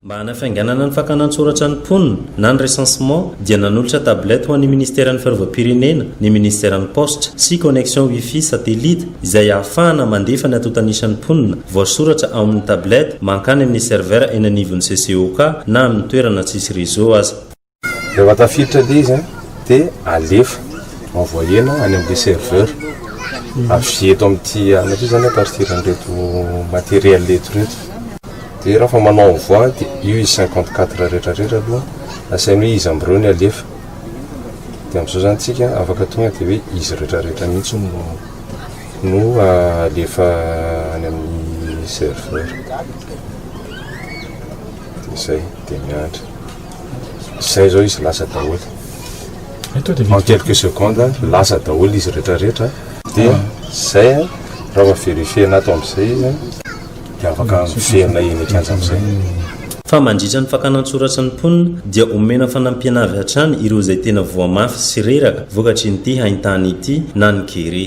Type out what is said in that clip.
Mba hanafainganana ny fakanantsoratra ny mponina na ny recensement dia nanolotra tablette ho an'ny ministèran'ny fiarovam-pirenena, ny ministèran'ny poste sy connexion wifi satellite izay ahafahana mandefa ny atotan'isan'ny mponina voasoratra ao amin'ny tablette mankany amin'ny serveur eny anivon'ny CCOK na amin'ny toerana tsisy réseau aza. Rehefa tafiditra le izy dia alefa envoyena any amin'ny serveur avy eto amin'ity anatry zany a partir an'ireto matériel reto. Dia raha fa manao envoi dia io izy 54 rehetrarehetra aloha asainy hoe izy amin'ireo ny alefa. Dia amin'izao zany tsika afaka tonga dia hoe izy rehetrarehetra mihitsy no alefa any amin'ny serveur. Dia izay dia miandry. Izay zao izy lasa daholo. En quelques secondes lasa daholo izy rehetrarehetra. Dia izay raha verifier ato amin'izay izy afaka miverina eny akanjo amin'izay. Fa mandritra ny fakanantsoratra ny mponina dia omena fanampiana avy hatrany ireo izay tena voamafy sy reraka vokatry nyity haintany ity na ny kere.